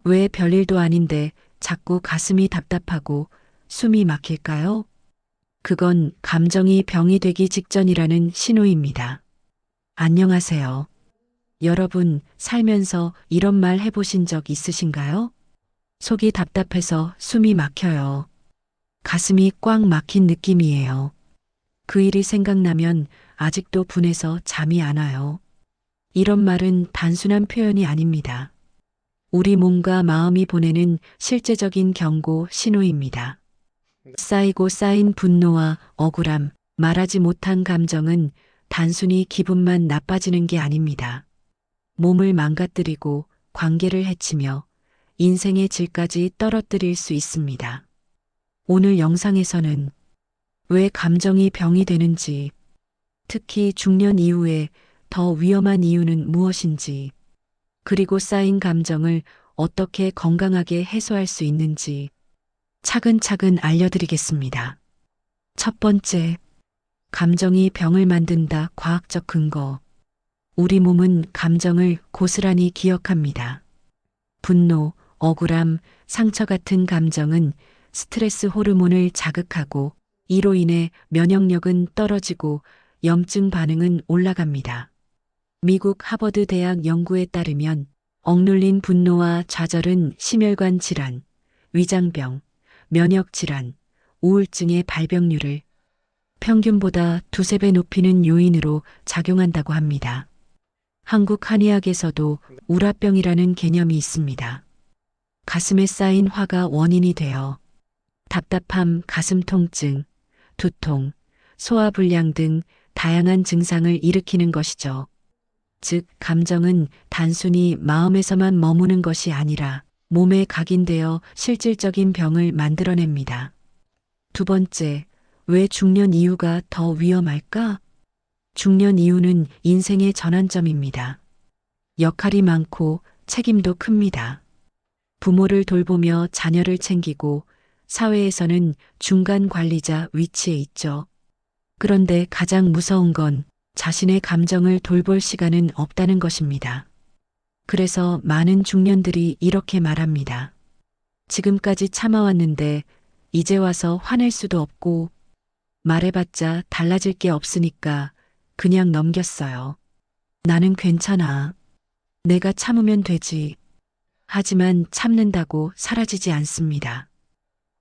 왜 별일도 아닌데 자꾸 가슴이 답답하고 숨이 막힐까요? 그건 감정이 병이 되기 직전이라는 신호입니다. 안녕하세요. 여러분, 살면서 이런 말 해보신 적 있으신가요? 속이 답답해서 숨이 막혀요. 가슴이 꽉 막힌 느낌이에요. 그 일이 생각나면 아직도 분해서 잠이 안 와요. 이런 말은 단순한 표현이 아닙니다. 우리 몸과 마음이 보내는 실제적인 경고 신호입니다. 쌓이고 쌓인 분노와 억울함, 말하지 못한 감정은 단순히 기분만 나빠지는 게 아닙니다. 몸을 망가뜨리고 관계를 해치며 인생의 질까지 떨어뜨릴 수 있습니다. 오늘 영상에서는 왜 감정이 병이 되는지, 특히 중년 이후에 더 위험한 이유는 무엇인지, 그리고 쌓인 감정을 어떻게 건강하게 해소할 수 있는지 차근차근 알려드리겠습니다. 첫 번째, 감정이 병을 만든다. 과학적 근거. 우리 몸은 감정을 고스란히 기억합니다. 분노, 억울함, 상처 같은 감정은 스트레스 호르몬을 자극하고 이로 인해 면역력은 떨어지고 염증 반응은 올라갑니다. 미국 하버드 대학 연구에 따르면 억눌린 분노와 좌절은 심혈관 질환, 위장병, 면역 질환, 우울증의 발병률을 평균보다 두세 배 높이는 요인으로 작용한다고 합니다. 한국 한의학에서도 우라병이라는 개념이 있습니다. 가슴에 쌓인 화가 원인이 되어 답답함, 가슴 통증, 두통, 소화불량 등 다양한 증상을 일으키는 것이죠. 즉, 감정은 단순히 마음에서만 머무는 것이 아니라 몸에 각인되어 실질적인 병을 만들어냅니다. 두 번째, 왜 중년 이후가 더 위험할까? 중년 이후는 인생의 전환점입니다. 역할이 많고 책임도 큽니다. 부모를 돌보며 자녀를 챙기고 사회에서는 중간 관리자 위치에 있죠. 그런데 가장 무서운 건 자신의 감정을 돌볼 시간은 없다는 것입니다. 그래서 많은 중년들이 이렇게 말합니다. 지금까지 참아왔는데 이제 와서 화낼 수도 없고 말해봤자 달라질 게 없으니까 그냥 넘겼어요. 나는 괜찮아. 내가 참으면 되지. 하지만 참는다고 사라지지 않습니다.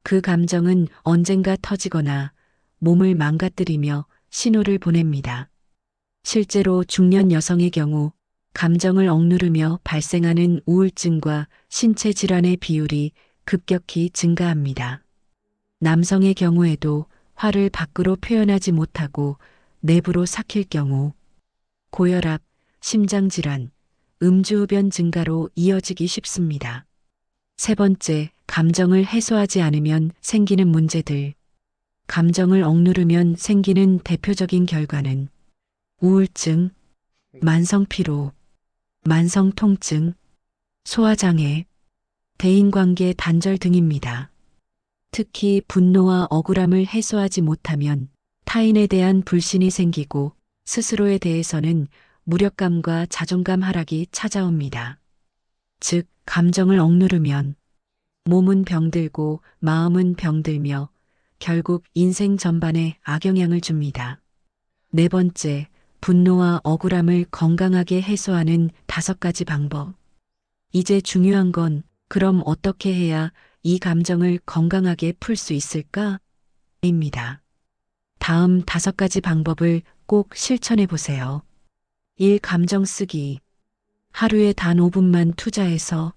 그 감정은 언젠가 터지거나 몸을 망가뜨리며 신호를 보냅니다. 실제로 중년 여성의 경우 감정을 억누르며 발생하는 우울증과 신체 질환의 비율이 급격히 증가합니다. 남성의 경우에도 화를 밖으로 표현하지 못하고 내부로 삭힐 경우 고혈압, 심장질환, 음주흡연 증가로 이어지기 쉽습니다. 세 번째, 감정을 해소하지 않으면 생기는 문제들. 감정을 억누르면 생기는 대표적인 결과는 우울증, 만성피로, 만성통증, 소화장애, 대인관계 단절 등입니다. 특히 분노와 억울함을 해소하지 못하면 타인에 대한 불신이 생기고 스스로에 대해서는 무력감과 자존감 하락이 찾아옵니다. 즉, 감정을 억누르면 몸은 병들고 마음은 병들며 결국 인생 전반에 악영향을 줍니다. 네 번째, 분노와 억울함을 건강하게 해소하는 5가지 방법. 이제 중요한 건 그럼 어떻게 해야 이 감정을 건강하게 풀 수 있을까? 입니다. 다음 5가지 방법을 꼭 실천해 보세요. 1. 감정 쓰기. 하루에 단 5분만 투자해서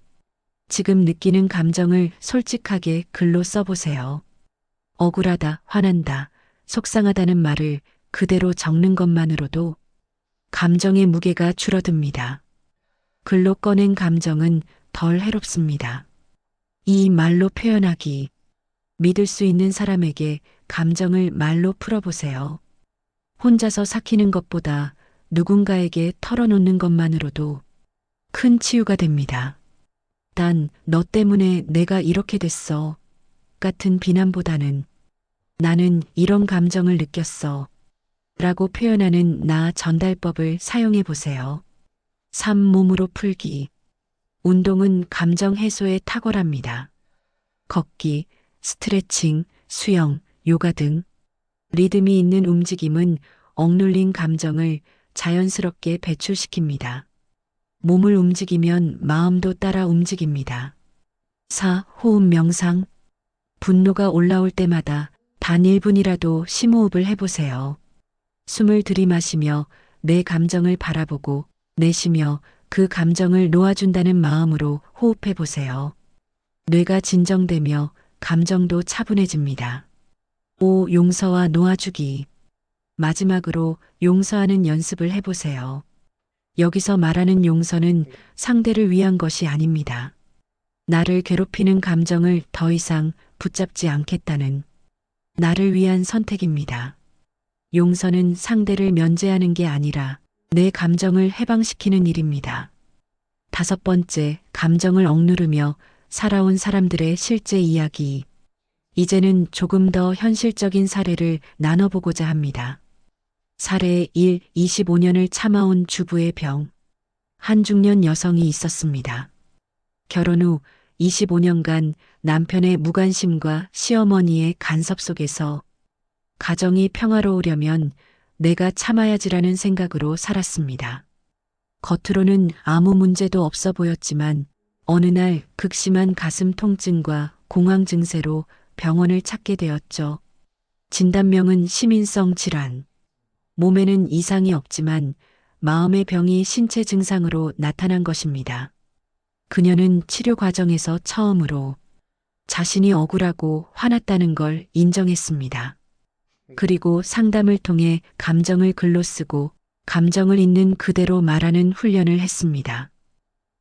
지금 느끼는 감정을 솔직하게 글로 써보세요. 억울하다, 화난다, 속상하다는 말을 그대로 적는 것만으로도 감정의 무게가 줄어듭니다. 글로 꺼낸 감정은 덜 해롭습니다. 이 말로 표현하기. 믿을 수 있는 사람에게 감정을 말로 풀어보세요. 혼자서 삭히는 것보다 누군가에게 털어놓는 것만으로도 큰 치유가 됩니다. 단, 너 때문에 내가 이렇게 됐어. 같은 비난보다는 나는 이런 감정을 느꼈어. 라고 표현하는 나 전달법을 사용해 보세요. 3. 몸으로 풀기. 운동은 감정 해소에 탁월합니다. 걷기, 스트레칭, 수영, 요가 등 리듬이 있는 움직임은 억눌린 감정을 자연스럽게 배출시킵니다. 몸을 움직이면 마음도 따라 움직입니다. 4. 호흡 명상. 분노가 올라올 때마다 단 1분이라도 심호흡을 해보세요. 숨을 들이마시며 내 감정을 바라보고 내쉬며 그 감정을 놓아준다는 마음으로 호흡해보세요. 뇌가 진정되며 감정도 차분해집니다. 5. 용서와 놓아주기. 마지막으로 용서하는 연습을 해보세요. 여기서 말하는 용서는 상대를 위한 것이 아닙니다. 나를 괴롭히는 감정을 더 이상 붙잡지 않겠다는 나를 위한 선택입니다. 용서는 상대를 면제하는 게 아니라 내 감정을 해방시키는 일입니다. 5번째, 감정을 억누르며 살아온 사람들의 실제 이야기. 이제는 조금 더 현실적인 사례를 나눠보고자 합니다. 사례 1. 25년을 참아온 주부의 병. 한 중년 여성이 있었습니다. 결혼 후 25년간 남편의 무관심과 시어머니의 간섭 속에서 가정이 평화로우려면 내가 참아야지라는 생각으로 살았습니다. 겉으로는 아무 문제도 없어 보였지만 어느 날 극심한 가슴 통증과 공황 증세로 병원을 찾게 되었죠. 진단명은 시민성 질환. 몸에는 이상이 없지만 마음의 병이 신체 증상으로 나타난 것입니다. 그녀는 치료 과정에서 처음으로 자신이 억울하고 화났다는 걸 인정했습니다. 그리고 상담을 통해 감정을 글로 쓰고 감정을 있는 그대로 말하는 훈련을 했습니다.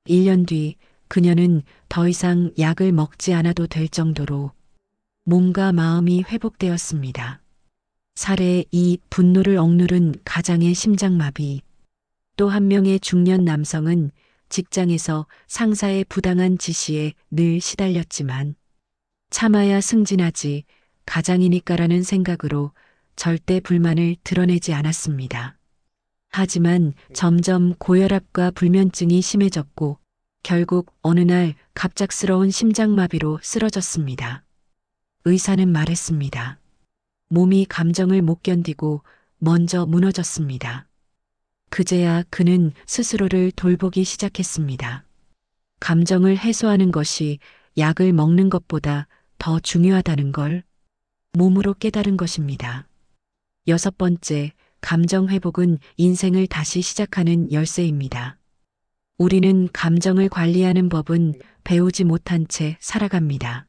1년 뒤 그녀는 더 이상 약을 먹지 않아도 될 정도로 몸과 마음이 회복되었습니다. 사례 2. 분노를 억누른 가장의 심장마비. 또 한 명의 중년 남성은 직장에서 상사의 부당한 지시에 늘 시달렸지만 참아야 승진하지 가장이니까라는 생각으로 절대 불만을 드러내지 않았습니다. 하지만 점점 고혈압과 불면증이 심해졌고 결국 어느 날 갑작스러운 심장마비로 쓰러졌습니다. 의사는 말했습니다. 몸이 감정을 못 견디고 먼저 무너졌습니다. 그제야 그는 스스로를 돌보기 시작했습니다. 감정을 해소하는 것이 약을 먹는 것보다 더 중요하다는 걸 몸으로 깨달은 것입니다. 6번째, 감정 회복은 인생을 다시 시작하는 열쇠입니다. 우리는 감정을 관리하는 법은 배우지 못한 채 살아갑니다.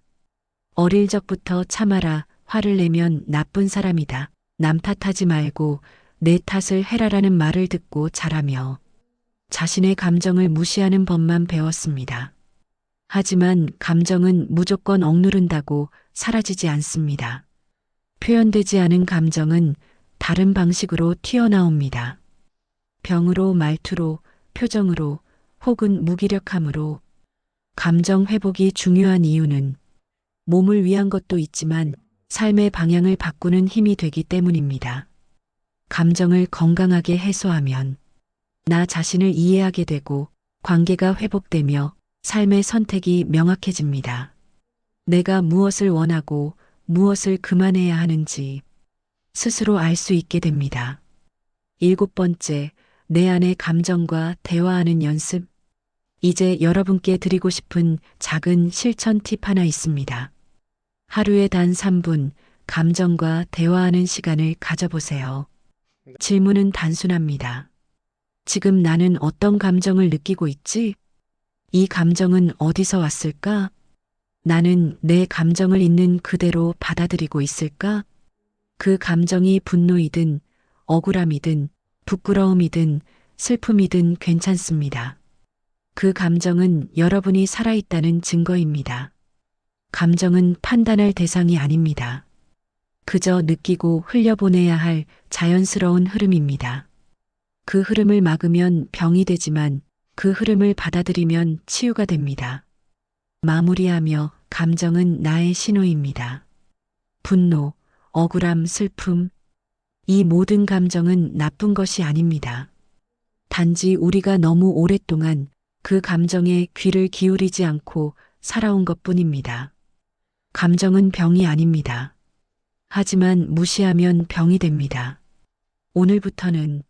어릴 적부터 참아라, 화를 내면 나쁜 사람이다, 남 탓하지 말고 내 탓을 해라라는 말을 듣고 자라며 자신의 감정을 무시하는 법만 배웠습니다. 하지만 감정은 무조건 억누른다고 사라지지 않습니다. 표현되지 않은 감정은 다른 방식으로 튀어나옵니다. 병으로, 말투로, 표정으로, 혹은 무기력함으로. 감정 회복이 중요한 이유는 몸을 위한 것도 있지만 삶의 방향을 바꾸는 힘이 되기 때문입니다. 감정을 건강하게 해소하면 나 자신을 이해하게 되고 관계가 회복되며 삶의 선택이 명확해집니다. 내가 무엇을 원하고 무엇을 그만해야 하는지 스스로 알 수 있게 됩니다. 7번째, 내 안의 감정과 대화하는 연습. 이제 여러분께 드리고 싶은 작은 실천 팁 하나 있습니다. 하루에 단 3분 감정과 대화하는 시간을 가져보세요. 질문은 단순합니다. 지금 나는 어떤 감정을 느끼고 있지? 이 감정은 어디서 왔을까? 나는 내 감정을 있는 그대로 받아들이고 있을까? 그 감정이 분노이든 억울함이든 부끄러움이든 슬픔이든 괜찮습니다. 그 감정은 여러분이 살아있다는 증거입니다. 감정은 판단할 대상이 아닙니다. 그저 느끼고 흘려보내야 할 자연스러운 흐름입니다. 그 흐름을 막으면 병이 되지만 그 흐름을 받아들이면 치유가 됩니다. 마무리하며 감정은 나의 신호입니다. 분노, 억울함, 슬픔, 이 모든 감정은 나쁜 것이 아닙니다. 단지 우리가 너무 오랫동안 그 감정에 귀를 기울이지 않고 살아온 것 뿐입니다. 감정은 병이 아닙니다. 하지만 무시하면 병이 됩니다. 오늘부터는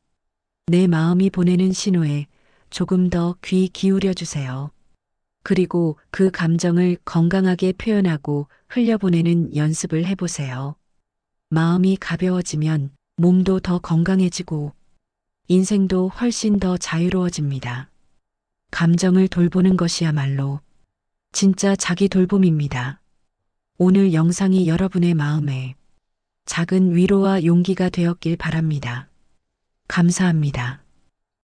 내 마음이 보내는 신호에 조금 더 귀 기울여 주세요. 그리고 그 감정을 건강하게 표현하고 흘려보내는 연습을 해보세요. 마음이 가벼워지면 몸도 더 건강해지고 인생도 훨씬 더 자유로워집니다. 감정을 돌보는 것이야말로 진짜 자기 돌봄입니다. 오늘 영상이 여러분의 마음에 작은 위로와 용기가 되었길 바랍니다. 감사합니다.